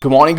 Good morning.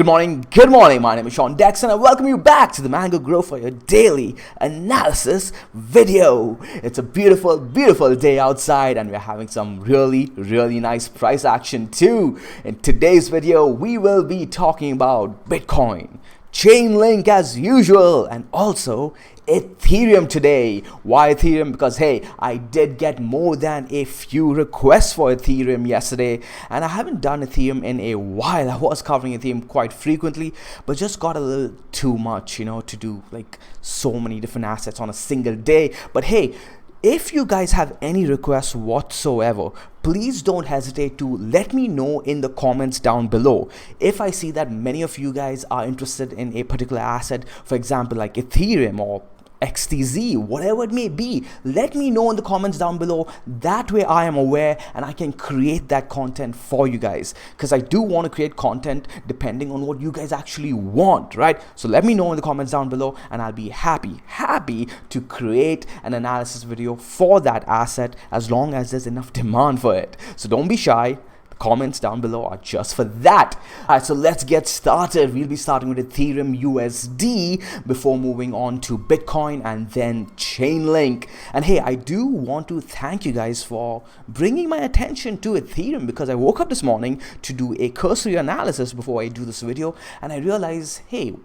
My name is Sean Dex and I welcome you back to the Mango Grow for your daily analysis video. It's a beautiful day outside and we're having some really nice price action too. In today's video, we will be talking about Bitcoin, Chainlink as usual, and also Ethereum today. Why Ethereum? Because hey, I did get more than a few requests for Ethereum yesterday, and I haven't done Ethereum in a while. I was covering Ethereum quite frequently, but just got a little too much, to do like so many different assets on a single day. But hey, if you guys have any requests whatsoever, please don't hesitate to let me know in the comments down below. If I see that many of you guys are interested in a particular asset, for example, like Ethereum or XTZ, whatever it may be, let me know in the comments down below. That way I am aware and I can create that content for you guys, because I do want to create content depending on what you guys actually want, right? So let me know in the comments down below and I'll be happy to create an analysis video for that asset as long as there's enough demand for it. So don't be shy. Comments down below are just for that. Alright, so let's get started. We'll be starting with Ethereum USD before moving on to Bitcoin and then Chainlink. And hey, I do want to thank you guys for bringing my attention to Ethereum, because I woke up this morning to do a cursory analysis before I do this video and I realized, hey,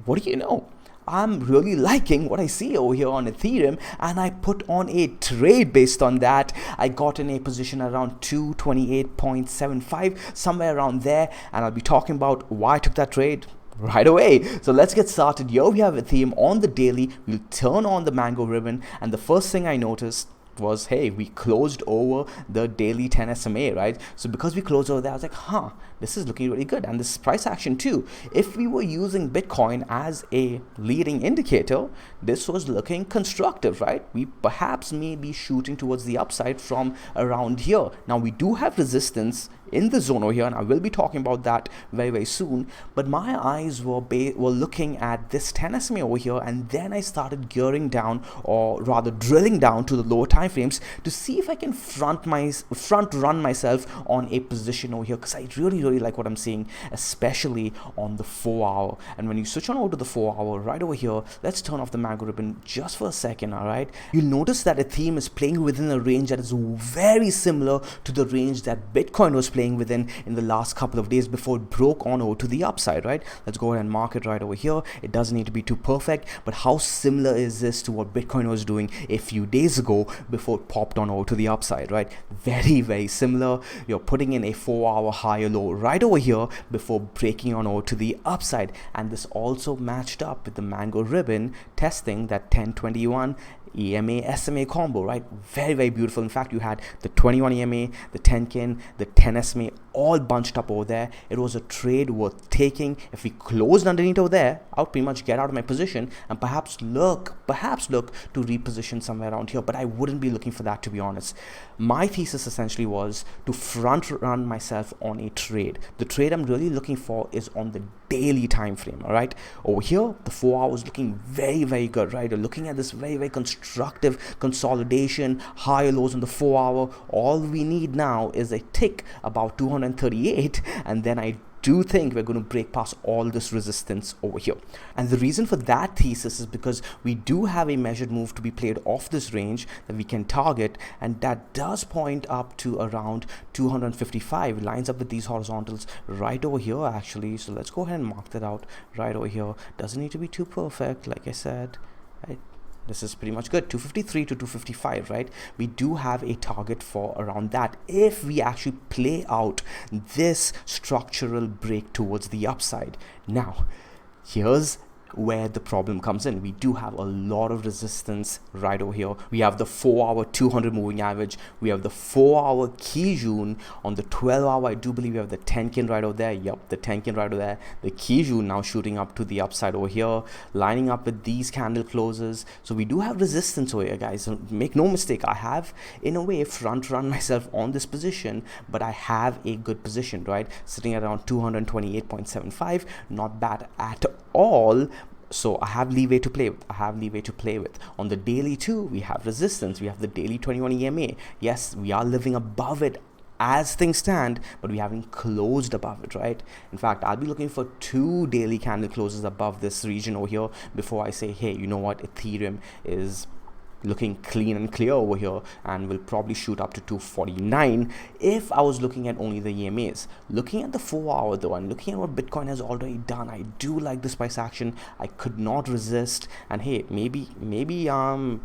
what do you know? I'm really liking what I see over here on Ethereum, and I put on a trade based on that. I got in a position around 228.75, somewhere around there, and I'll be talking about why I took that trade right away. So let's get started. Here we have Ethereum on the daily. We'll turn on the mango ribbon, and the first thing I noticed was, hey, we closed over the daily 10 SMA, right? So because we closed over there, I was like, this is looking really good. And this price action too, if we were using Bitcoin as a leading indicator, this was looking constructive, right? We perhaps may be shooting towards the upside from around here. Now we do have resistance in the zone over here, and I will be talking about that very soon, but my eyes were looking at this 10 SMA over here, and then I started gearing down, or rather drilling down to the lower time frames to see if I can front run myself on a position over here, because I really like what I'm seeing, especially on the 4 hour. And when you switch on over to the 4 hour right over here, let's turn off the mango ribbon just for a second. All right, you'll notice that Ethereum is playing within a range that is very similar to the range that Bitcoin was playing within in the last couple of days before it broke on over to the upside, right? Let's go ahead and mark it right over here. It doesn't need to be too perfect, but how similar is this to what Bitcoin was doing a few days ago before it popped on over to the upside, right? Very similar. You're putting in a 4 hour high or low right over here before breaking on over to the upside, and this also matched up with the mango ribbon testing that 1021 EMA SMA combo, right? Very beautiful. In fact, you had the 21 EMA, the 10 kin, the 10 SMA all bunched up over there. It was a trade worth taking. If we closed underneath over there, I would pretty much get out of my position and perhaps look to reposition somewhere around here, but I wouldn't be looking for that, to be honest. My thesis essentially was to front run myself on a trade. The trade I'm really looking for is on the daily time frame. All right, over here the 4 hours looking very good, right? You're looking at this very constructive consolidation, higher lows on the 4 hour. All we need now is a tick about 238, and then I do think we're going to break past all this resistance over here. And the reason for that thesis is because we do have a measured move to be played off this range that we can target, and that does point up to around 255. It lines up with these horizontals right over here actually. So let's go ahead and mark that out right over here. Doesn't need to be too perfect, like I said, right? This is pretty much good. 253 to 255, right? We do have a target for around that if we actually play out this structural break towards the upside. Now, here's where the problem comes in. We do have a lot of resistance right over here. We have the 4 hour 200 moving average. We have the 4 hour Kijun. On the 12 hour, I do believe we have the 10 kin right over there. Yep, the 10 kin right over there. The Kijun now shooting up to the upside over here, lining up with these candle closes. So we do have resistance over here, guys. So make no mistake, I have in a way front run myself on this position, but I have a good position, right? Sitting at around 228.75. Not bad at all. So I have leeway to play with. On the daily too, we have resistance. We have the daily 21 EMA. Yes, we are living above it as things stand, but we haven't closed above it, right? In fact, I'll be looking for 2 daily candle closes above this region over here before I say, hey, you know what, Ethereum is looking clean and clear over here and will probably shoot up to 249 if I was looking at only the EMAs. Looking at the 4-hour though, and looking at what Bitcoin has already done, I do like this price action. I could not resist, and hey, maybe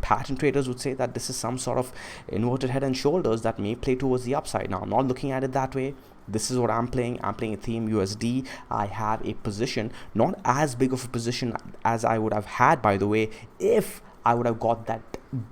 pattern traders would say that this is some sort of inverted head and shoulders that may play towards the upside. Now, I'm not looking at it that way. This is what I'm playing. I'm playing Ethereum USD. I have a position, not as big of a position as I would have had, by the way, if I would have got that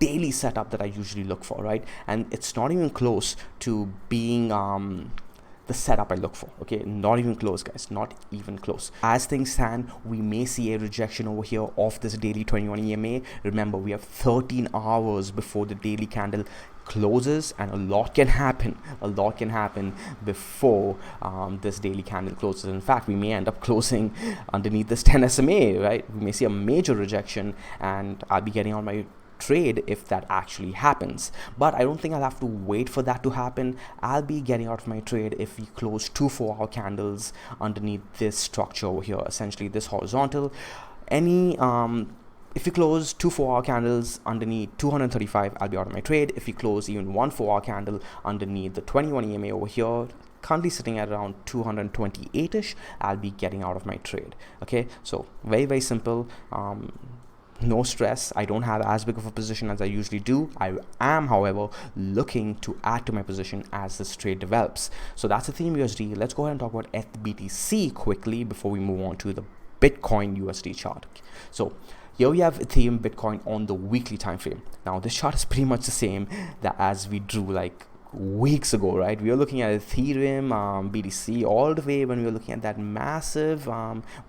daily setup that I usually look for, right? And it's not even close to being the setup I look for. Okay, not even close, guys, not even close. As things stand, we may see a rejection over here of this daily 21 EMA. Remember, we have 13 hours before the daily candle closes, and a lot can happen before this daily candle closes. In fact, we may end up closing underneath this 10 SMA, right? We may see a major rejection, and I'll be getting on my trade if that actually happens, but I don't think I'll have to wait for that to happen. I'll be getting out of my trade if we close 2 4-hour candles underneath this structure over here, essentially this horizontal. If you close 2 4-hour candles underneath 235, I'll be out of my trade. If you close even 1 4-hour candle underneath the 21 EMA over here, currently sitting at around 228ish, I'll be getting out of my trade. Okay, so very simple. No stress. I don't have as big of a position as I usually do. I am, however, looking to add to my position as this trade develops. So that's Ethereum USD. Let's go ahead and talk about BTC quickly before we move on to the Bitcoin USD chart. So here we have Ethereum Bitcoin on the weekly time frame. Now this chart is pretty much the same that as we drew like weeks ago, right? We were looking at Ethereum BTC all the way when we were looking at that massive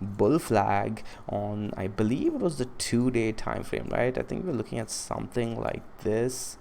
bull flag on, I believe it was the 2-day time frame, right? I think we were looking at something like this.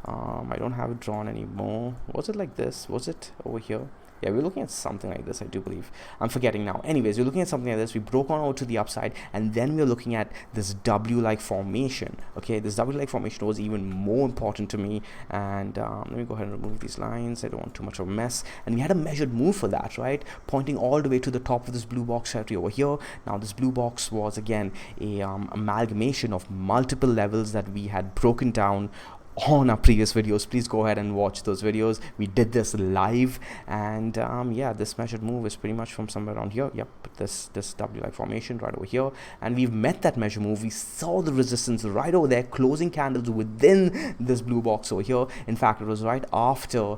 I don't have it drawn anymore. Was it like this? Was it over here? Yeah, we're looking at something like this, I do believe. I'm forgetting now. Anyways, we're looking at something like this. We broke on over to the upside, and then we're looking at this W-like formation. Okay, this W-like formation was even more important to me. And let me go ahead and remove these lines. I don't want too much of a mess. And we had a measured move for that, right? Pointing all the way to the top of this blue box territory over here. Now, this blue box was, again, a amalgamation of multiple levels that we had broken down on our previous videos. Please go ahead and watch those videos. We did this live, and yeah, this measured move is pretty much from somewhere around here. Yep, this W-like formation right over here, and we've met that measure move. We saw the resistance right over there, closing candles within this blue box over here. In fact, it was right after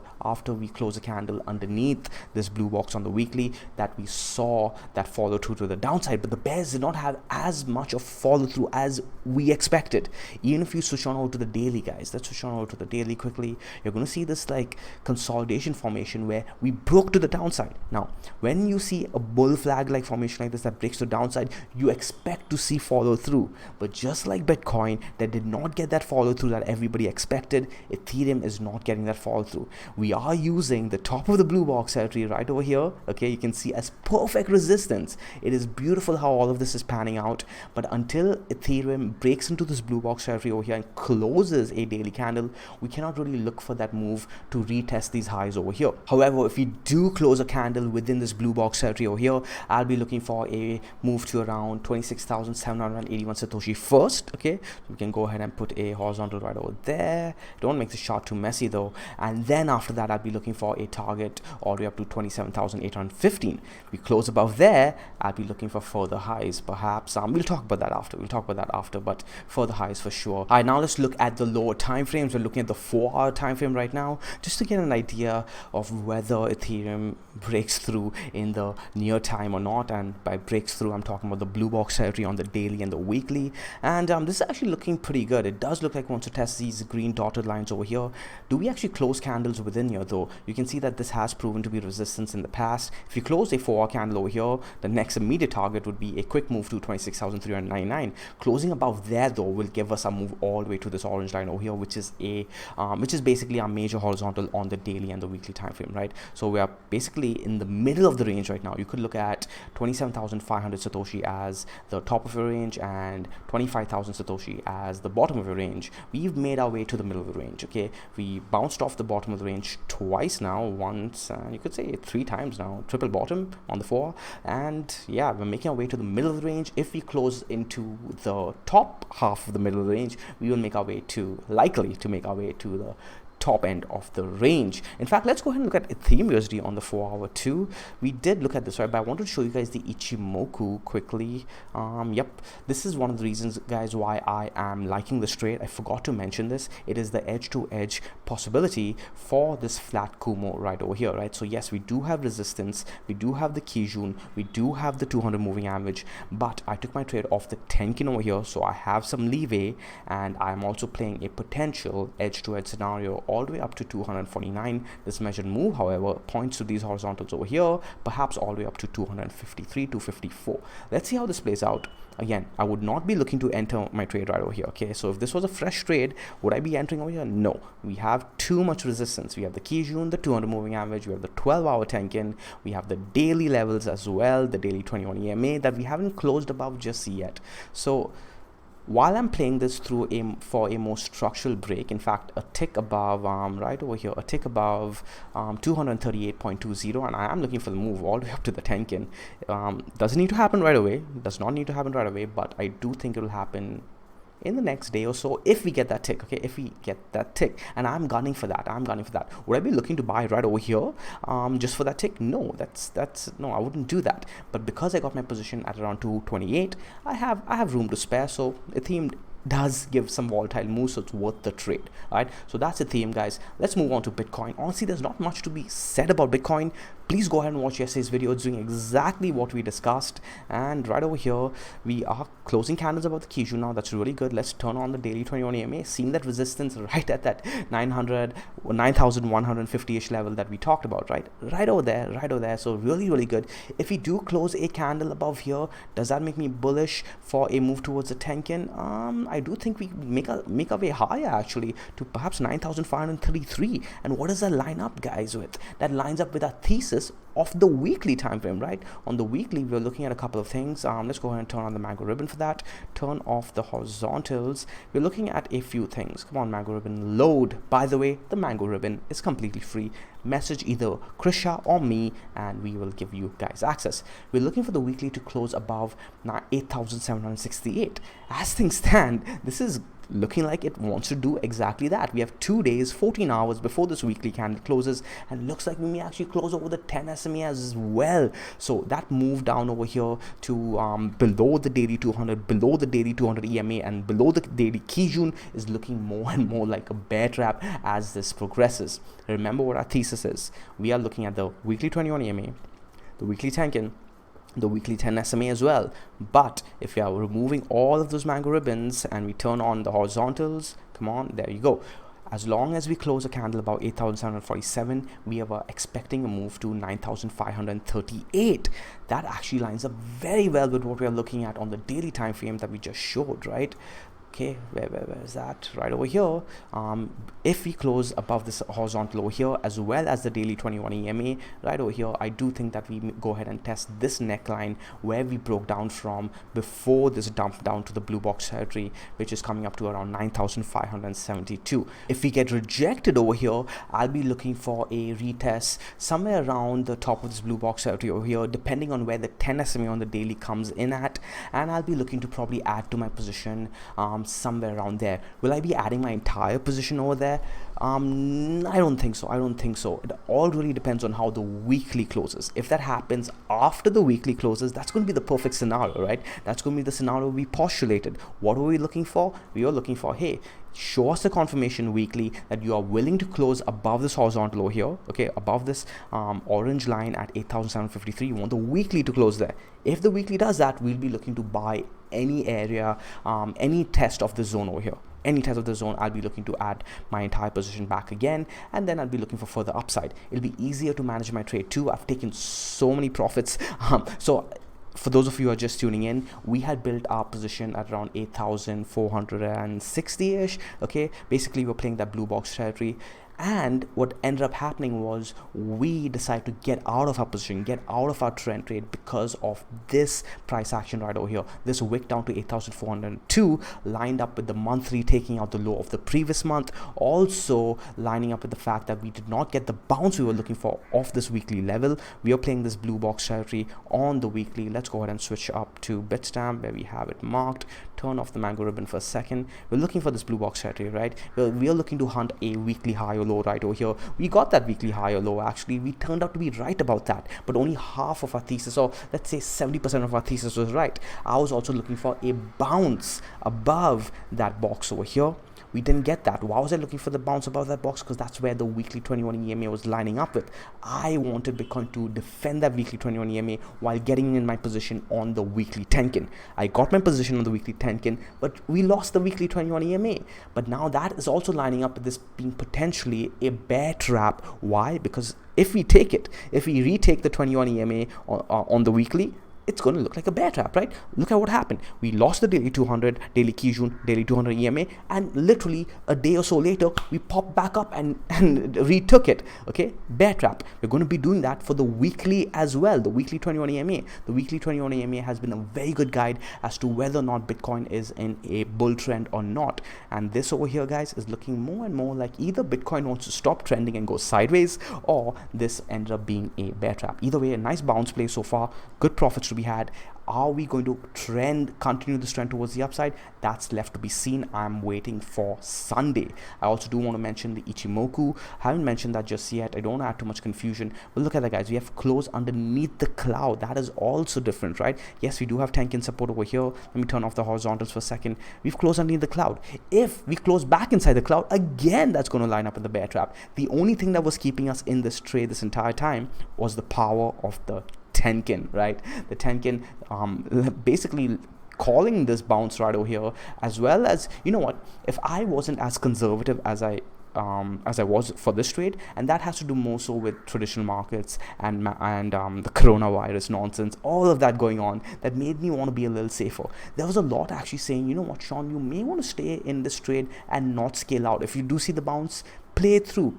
we closed a candle underneath this blue box on the weekly that we saw that follow through to the downside. But the bears did not have as much of follow through as we expected. Even if you switch on over to the daily, guys, let's switch on over to the daily quickly. You're going to see this like consolidation formation where we broke to the downside. Now, when you see a bull flag like formation like this that breaks to the downside, you expect to see follow through. But just like Bitcoin, that did not get that follow through that everybody expected, Ethereum is not getting that follow through. We are using the top of the blue box territory right over here. Okay, you can see as perfect resistance. It is beautiful how all of this is panning out. But until Ethereum breaks into this blue box territory over here and closes a daily candle, we cannot really look for that move to retest these highs over here. However, if we do close a candle within this blue box territory over here, I'll be looking for a move to around 26,781 Satoshi first. Okay, so we can go ahead and put a horizontal right over there. Don't make the chart too messy though. And then after that, I'll be looking for a target all the way up to 27,815. We close above there, I'll be looking for further highs. Perhaps we'll talk about that after. But further highs for sure. All right, now let's look at the lower time frames. We're looking at the 4-hour time frame right now, just to get an idea of whether Ethereum breaks through in the near time or not. And by breaks through, I'm talking about the blue box territory on the daily and the weekly. And this is actually looking pretty good. It does look like it wants to test these green dotted lines over here. Do we actually close candles within here though? You can see that this has proven to be resistance in the past. If you close a 4-hour candle over here, the next immediate target would be a quick move to 26,399. Closing above there though will give us a move all the way to this orange line over here, which which is basically our major horizontal on the daily and the weekly time frame, right? So we are basically in the middle of the range right now. You could look at 27,500 Satoshi as the top of your range and 25,000 Satoshi as the bottom of your range. We've made our way to the middle of the range. Okay, we bounced off the bottom of the range twice now, once, and you could say 3 times now, triple bottom on the 4, and yeah, we're making our way to the middle of the range. If we close into the top half of the middle of the range, we will make our way to, likely to make our way to the top end of the range. In fact, let's go ahead and look at Ethereum USD on the 4-hour too. We did look at this, right, but I wanted to show you guys the Ichimoku quickly. Yep, this is one of the reasons, guys, why I am liking this trade. I forgot to mention this. It is the edge to edge possibility for this flat Kumo right over here, right? So yes, we do have resistance, we do have the Kijun, we do have the 200 moving average, but I took my trade off the Tenkin over here, so I have some leeway, and I'm also playing a potential edge to edge scenario all the way up to 249. This measured move, however, points to these horizontals over here, perhaps all the way up to 253, 254. Let's see how this plays out. Again, I would not be looking to enter my trade right over here. Okay, so if this was a fresh trade, would I be entering over here? No. We have too much resistance. We have the Kijun, the 200 moving average, we have the 12-hour Tenkin, we have the daily levels as well, the daily 21 EMA that we haven't closed above just yet. So while I'm playing this through for a more structural break, in fact, a tick above, right over here, a tick above 238.20, and I am looking for the move all the way up to the Tenkin. Doesn't need to happen right away, does not need to happen right away, but I do think it will happen in the next day or so if we get that tick. Okay, if we get that tick, and I'm gunning for that, would I be looking to buy right over here just for that tick? No, that's no, I wouldn't do that. But because I got my position at around 228, I have room to spare. So Ethereum does give some volatile moves, so it's worth the trade. All right, so that's Ethereum, guys. Let's move on to Bitcoin. Honestly, there's not much to be said about Bitcoin. Please go ahead and watch yesterday's video. It's doing exactly what we discussed. And right over here, we are closing candles above the Kijun now. That's really good. Let's turn on the daily 21 EMA. Seeing that resistance right at that 9,150-ish level that we talked about, right? Right over there. So really, really good. If we do close a candle above here, does that make me bullish for a move towards the Tenkin? I do think we make our way higher, actually, to perhaps 9,533. And what does that line up, guys, with? That lines up with our thesis of the weekly time frame, right? On the weekly, we're looking at a couple of things. Let's go ahead and turn on the mango ribbon for that. Turn off the horizontals. We're looking at a few things. Come on, mango ribbon, load. By the way, the mango ribbon is completely free. Message either Krisha or me, and we will give you guys access. We're looking for the weekly to close above 8,768. As things stand, this is looking like it wants to do exactly that. We have 2 days, 14 hours before this weekly candle closes, and looks like we may actually close over the 10 SMA as well. So that move down over here to below the daily 200, below the daily 200 EMA, and below the daily Kijun is looking more and more like a bear trap as this progresses. Remember what our thesis is. We are looking at the weekly 21 EMA, the weekly Tenkin, the weekly 10 SMA as well. But if we are removing all of those mango ribbons and we turn on the horizontals, come on, there you go. As long as we close a candle about 8,747, we are expecting a move to 9,538. That actually lines up very well with what we are looking at on the daily time frame that we just showed, right? Okay, where is that? Right over here. If we close above this horizontal over here, as well as the daily 21 EMA right over here, I do think that we go ahead and test this neckline where we broke down from before this dump down to the blue box territory, which is coming up to around 9,572. If we get rejected over here, I'll be looking for a retest somewhere around the top of this blue box territory over here, depending on where the 10 SMA on the daily comes in at, and I'll be looking to probably add to my position somewhere around there. Will I be adding my entire position over there? I don't think so. It all really depends on how the weekly closes. If that happens after the weekly closes, that's going to be the perfect scenario, right? That's going to be the scenario we postulated. What are we looking for? We are looking for, hey, show us the confirmation weekly that you are willing to close above this horizontal over here, okay, above this orange line at 8,753. You want the weekly to close there. If the weekly does that, we'll be looking to buy any area, any test of the zone over here. Any test of the zone, I'll be looking to add my entire position back again, and then I'll be looking for further upside. It'll be easier to manage my trade too. I've taken so many profits, so for those of you who are just tuning in, we had built our position at around 8,460-ish. Okay, basically we're playing that blue box territory. And what ended up happening was we decided to get out of our position, get out of our trend trade because of this price action right over here. This wick down to 8,402, lined up with the monthly taking out the low of the previous month, also lining up with the fact that we did not get the bounce we were looking for off this weekly level. We are playing this blue box territory on the weekly. Let's go ahead and switch up to Bitstamp where we have it marked. Turn off the mango ribbon for a second. We're looking for this blue box territory, right? We are looking to hunt a weekly high or low right over here. We got that weekly high or low. Actually, we turned out to be right about that, but only half of our thesis, or let's say 70% of our thesis, was right. I was also looking for a bounce above that box over here. We didn't get that. Why was I looking for the bounce above that box? Because that's where the weekly 21 EMA was lining up with. I wanted Bitcoin to defend that weekly 21 EMA while getting in my position on the weekly Tenkin. I got my position on the weekly Tenkin, but we lost the weekly 21 EMA. But now that is also lining up with this being potentially a bear trap. Why? Because if we take it, if we retake the 21 EMA on the weekly, it's going to look like a bear trap, right? Look at what happened. We lost the daily 200, daily Kijun, daily 200 EMA, and literally a day or so later, we popped back up and retook it, okay? Bear trap. We're going to be doing that for the weekly as well, the weekly 21 EMA. The weekly 21 EMA has been a very good guide as to whether or not Bitcoin is in a bull trend or not. And this over here, guys, is looking more and more like either Bitcoin wants to stop trending and go sideways, or this ended up being a bear trap. Either way, a nice bounce play so far, good profits to be had. Are we going to continue this trend towards the upside? That's left to be seen. I'm waiting for Sunday. I also do want to mention the Ichimoku. I haven't mentioned that just yet. I don't want to add too much confusion. But look at that, guys. We have close underneath the cloud. That is also different, right? Yes, we do have Tenkin support over here. Let me turn off the horizontals for a second. We've closed underneath the cloud. If we close back inside the cloud, again, that's going to line up in the bear trap. The only thing that was keeping us in this trade this entire time was the power of the Tenkin, right? The Tenkin basically calling this bounce right over here, as well as, you know what, if I wasn't as conservative as I was for this trade, and that has to do more so with traditional markets and the coronavirus nonsense, all of that going on, that made me want to be a little safer. There was a lot actually saying, you know what, Sean, you may want to stay in this trade and not scale out. If you do see the bounce, play it through.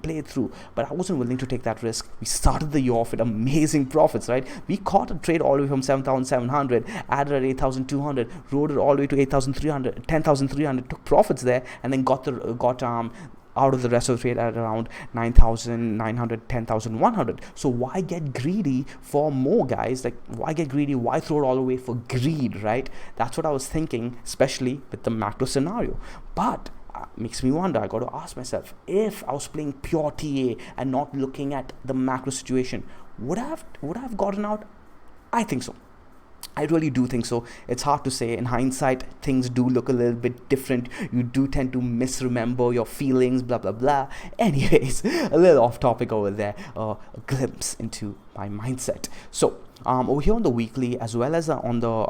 But I wasn't willing to take that risk. We started the year off with amazing profits, right? We caught a trade all the way from 7,700, added at 8,200, rode it all the way to 8,300, 10,300, took profits there, and then got out of the rest of the trade at around 9,900, 10,100. So why get greedy for more, guys? Like, why get greedy? Why throw it all away for greed, right? That's what I was thinking, especially with the macro scenario. But makes me wonder. I got to ask myself, if I was playing pure TA and not looking at the macro situation, would I have gotten out? I think so. I really do think so. It's hard to say. In hindsight, things do look a little bit different. You do tend to misremember your feelings, blah, blah, blah. Anyways, a little off topic over there. A glimpse into my mindset. So, over here on the weekly, as well as on the,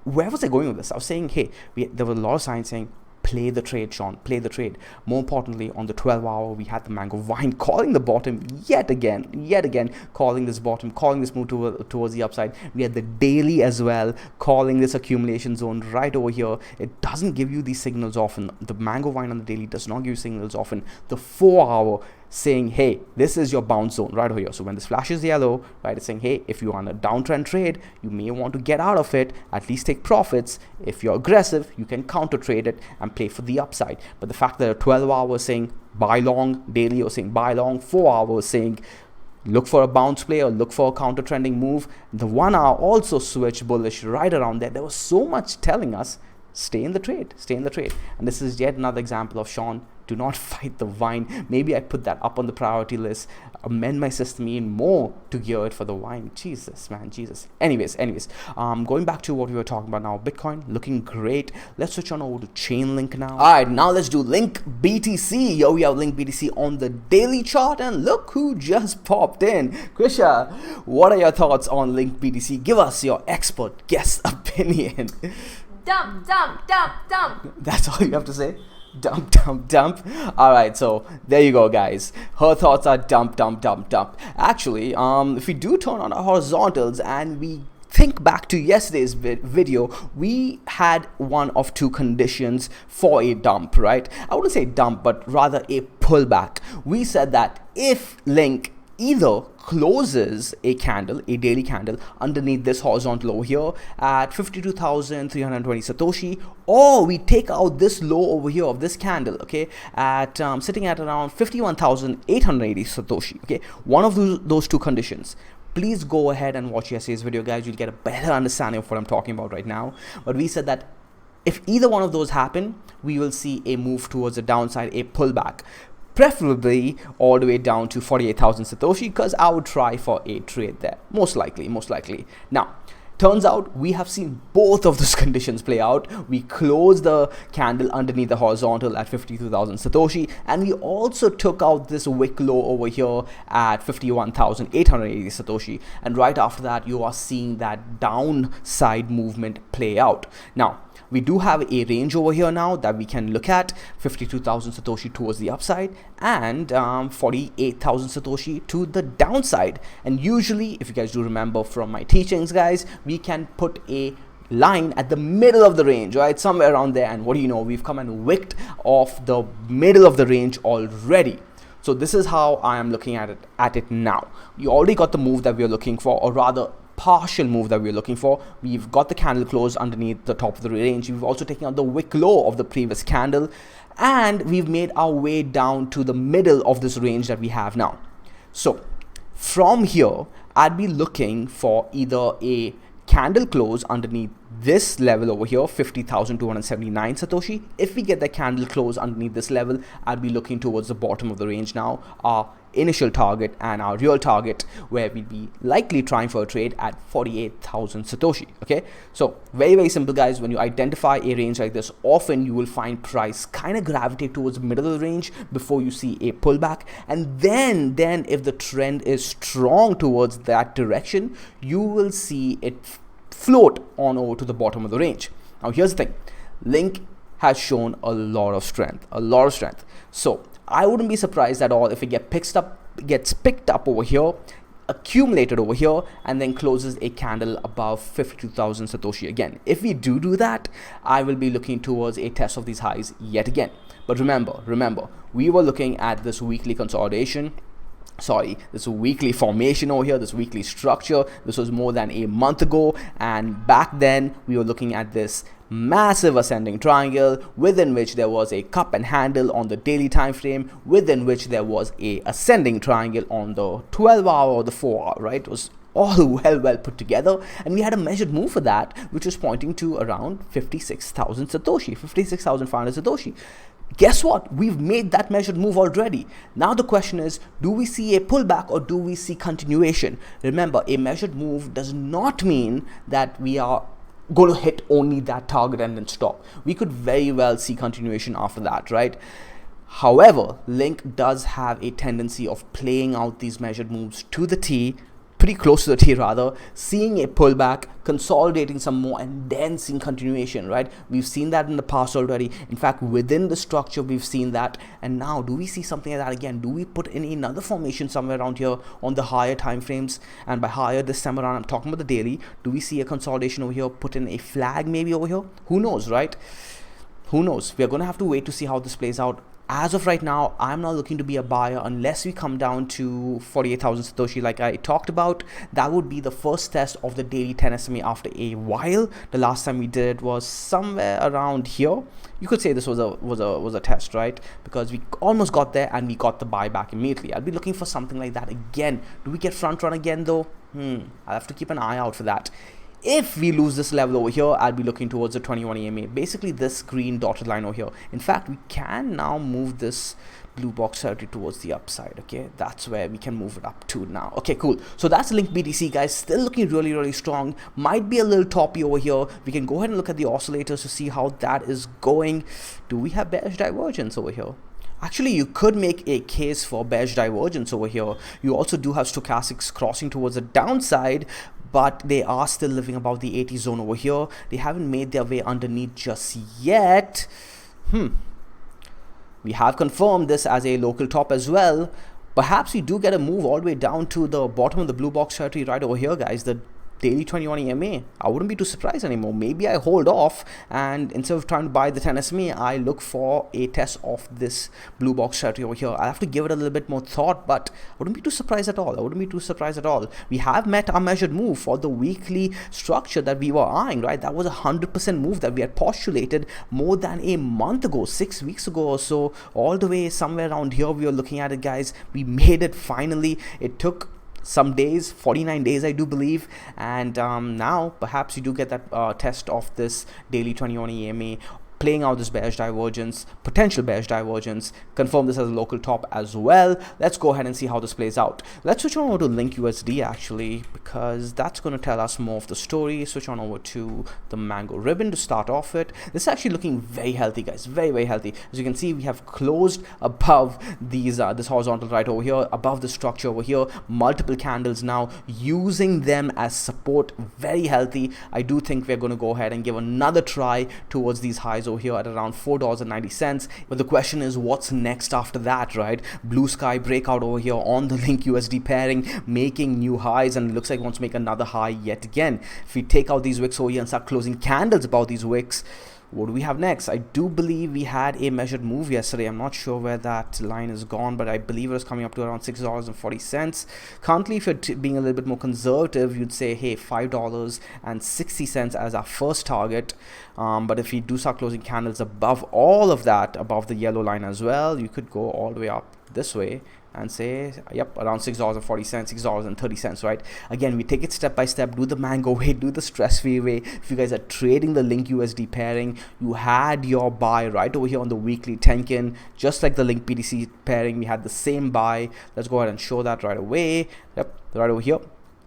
where was I going with this? I was saying, hey, there were a lot of signs saying, play the trade, Sean, play the trade. More importantly, on the 12-hour, we had the mango vine calling the bottom yet again, calling this bottom, calling this move towards the upside. We had the daily as well, calling this accumulation zone right over here. It doesn't give you these signals often. The mango vine on the daily does not give you signals often. The 4-hour saying, hey, this is your bounce zone right over here. So when this flashes yellow, right, it's saying, hey, if you're on a downtrend trade, you may want to get out of it, at least take profits. If you're aggressive, you can counter trade it and play for the upside. But the fact that a 12-hour is saying buy long, daily or saying buy long, 4-hour is saying look for a bounce play or look for a counter trending move. The 1-hour also switched bullish right around there. There was so much telling us, stay in the trade. And this is yet another example of, Sean, do not fight the vine. Maybe I put that up on the priority list, amend my system even more to gear it for the vine. Jesus, man, Jesus. Anyways, going back to what we were talking about now, Bitcoin looking great. Let's switch on over to Chainlink now. All right, now let's do Link BTC. Yo, we have Link BTC on the daily chart, and look who just popped in. Krisha, what are your thoughts on Link BTC? Give us your expert guest opinion. Dump. That's all you have to say? Dump. All right, so there you go, guys. Her thoughts are dump. Actually, if we do turn on our horizontals and we think back to yesterday's video, we had one of two conditions for a dump, right? I wouldn't say dump, but rather a pullback. We said that if Link either closes a candle, a daily candle, underneath this horizontal over here at 52,320 Satoshi, or we take out this low over here of this candle, okay, at sitting at around 51,880 Satoshi, okay, one of those two conditions. Please go ahead and watch yesterday's video, guys. You'll get a better understanding of what I'm talking about right now. But we said that if either one of those happen, we will see a move towards the downside, a pullback, preferably all the way down to 48,000 Satoshi, because I would try for a trade there, most likely. Now, turns out we have seen both of those conditions play out. We closed the candle underneath the horizontal at 52,000 Satoshi, and we also took out this wick low over here at 51,880 Satoshi. And right after that, you are seeing that downside movement play out. Now, we do have a range over here now that we can look at, 52,000 Satoshi towards the upside and 48,000 Satoshi to the downside. And usually, if you guys do remember from my teachings, guys, we can put a line at the middle of the range, right? Somewhere around there. And what do you know? We've come and wicked off the middle of the range already. So this is how I am looking at it now. We already got the move that we are looking for, or rather partial move that we're looking for. We've got the candle close underneath the top of the range. We've also taken out the wick low of the previous candle, and we've made our way down to the middle of this range that we have now. So from here, I'd be looking for either a candle close underneath this level over here, 50,279 Satoshi. If we get the candle close underneath this level, I'd be looking towards the bottom of the range now, our initial target and our real target, where we'd be likely trying for a trade at 48,000 Satoshi. Okay, so very simple, guys. When you identify a range like this, often you will find price kind of gravitate towards the middle of the range before you see a pullback, and then if the trend is strong towards that direction, you will see it float on over to the bottom of the range. Now here's the thing, Link has shown a lot of strength, so I wouldn't be surprised at all if it gets picked up over here, accumulated over here, and then closes a candle above 52,000 Satoshi again. If we do that, I will be looking towards a test of these highs yet again. But remember, we were looking at this weekly consolidation, this weekly formation over here, this weekly structure. This was more than a month ago, and back then we were looking at this massive ascending triangle within which there was a cup and handle on the daily time frame, within which there was a ascending triangle on the 12-hour or the 4-hour, right? It was all well put together, and we had a measured move for that, which was pointing to around 56,000 Satoshi, 56,500 Satoshi. Guess what? We've made that measured move already. Now the question is, do we see a pullback or do we see continuation? Remember, a measured move does not mean that we are going to hit only that target and then stop. We could very well see continuation after that, right? However, Link does have a tendency of playing out these measured moves to the T, pretty close to the T rather, seeing a pullback, consolidating some more, and then seeing continuation, right? We've seen that in the past already. In fact, within the structure, we've seen that. And now, do we see something like that again? Do we put in another formation somewhere around here on the higher time frames? And by higher this time around, I'm talking about the daily. Do we see a consolidation over here, put in a flag maybe over here? Who knows, right? Who knows? We're going to have to wait to see how this plays out. As of right now, I'm not looking to be a buyer unless we come down to 48,000 Satoshi like I talked about. That would be the first test of the daily 10 SMA after a while. The last time we did it was somewhere around here. You could say this was a test, right? Because we almost got there and we got the buyback immediately. I'll be looking for something like that again. Do we get front run again though? I'll have to keep an eye out for that. If we lose this level over here, I'll be looking towards the 21 EMA, basically this green dotted line over here. In fact, we can now move this blue box towards the upside. Okay, that's where we can move it up to now. Okay, cool. So that's Link BTC, guys. Still looking really strong. Might be a little toppy over here. We can go ahead and look at the oscillators to see how that is going. Do we have bearish divergence over here? Actually, you could make a case for bearish divergence over here. You also do have stochastics crossing towards the downside, but they are still living above the 80 zone over here. They haven't made their way underneath just yet. We have confirmed this as a local top as well. Perhaps we do get a move all the way down to the bottom of the blue box territory right over here, guys. The daily 21 EMA, I wouldn't be too surprised anymore. Maybe I hold off, and instead of trying to buy the 10 SMA, I look for a test of this blue box strategy over here. I'll have to give it a little bit more thought, but I wouldn't be too surprised at all. We have met our measured move for the weekly structure that we were eyeing, right? That was a 100% move that we had postulated more than a month ago, 6 weeks ago or so. All the way somewhere around here we were looking at it, guys. We made it finally. It took some days, 49 days I do believe, and now perhaps you do get that test of this daily 21 EMA, playing out this bearish divergence, potential bearish divergence, confirm this as a local top as well. Let's go ahead and see how this plays out. Let's switch on over to Link USD actually, because that's going to tell us more of the story. Switch on over to the Mango Ribbon to start off with. This is actually looking very healthy, guys, very healthy. As you can see, we have closed above these this horizontal right over here, above the structure over here, multiple candles now, using them as support. Very healthy. I do think we're going to go ahead and give another try towards these highs over here at around $4.90. But the question is, what's next after that, right? Blue sky breakout over here on the Link USD pairing, making new highs, and it looks like it wants to make another high yet again. If we take out these wicks over here and start closing candles above these wicks, what do we have next? I do believe we had a measured move yesterday. I'm not sure where that line is gone, but I believe it was coming up to around $6.40. Currently, if you're being a little bit more conservative, you'd say, hey, $5.60 as our first target. But if we do start closing candles above all of that, above the yellow line as well, you could go all the way up this way and say, yep, around $6.40, $6.30, right? Again, we take it step by step, do the Mango way, do the stress-free way. If you guys are trading the Link USD pairing, you had your buy right over here on the weekly Tenkin, just like the Link BTC pairing, we had the same buy. Let's go ahead and show that right away. Yep, right over here.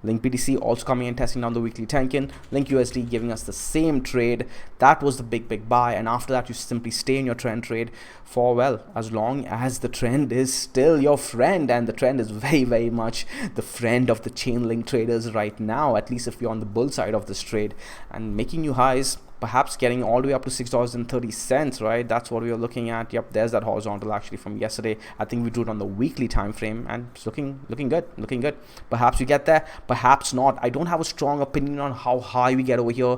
Link BTC also coming and testing down the weekly Tenkin. Link USD giving us the same trade. That was the big buy, and after that you simply stay in your trend trade for, well, as long as the trend is still your friend, and the trend is very much the friend of the Chainlink traders right now, at least if you're on the bull side of this trade, and making new highs, perhaps getting all the way up to $6.30, right? That's what we are looking at. Yep, there's that horizontal actually from yesterday. I think we drew it on the weekly time frame, and it's looking good. Perhaps we get there, perhaps not. I don't have a strong opinion on how high we get over here.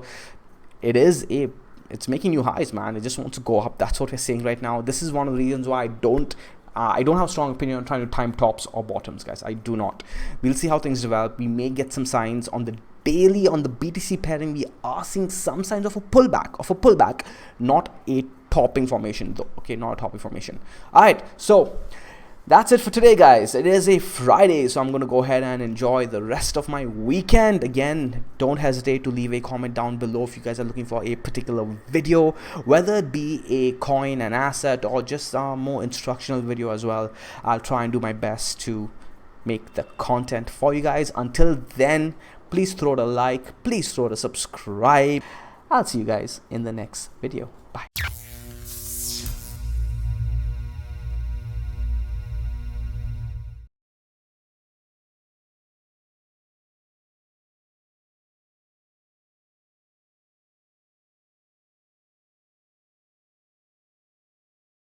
It's making new highs, man. It just wants to go up. That's what we're saying right now. This is one of the reasons why I don't have a strong opinion on trying to time tops or bottoms, guys. I do not. We'll see how things develop. We may get some signs on the daily, on the BTC pairing. We are seeing some signs of a pullback, not a topping formation though. Okay, not a topping formation. All right, so that's it for today, guys. It is a Friday, so I'm going to go ahead and enjoy the rest of my weekend. Again, don't hesitate to leave a comment down below if you guys are looking for a particular video, whether it be a coin, an asset, or just a more instructional video as well. I'll try and do my best to make the content for you guys. Until then, please throw it a like, please throw it a subscribe. I'll see you guys in the next video. Bye.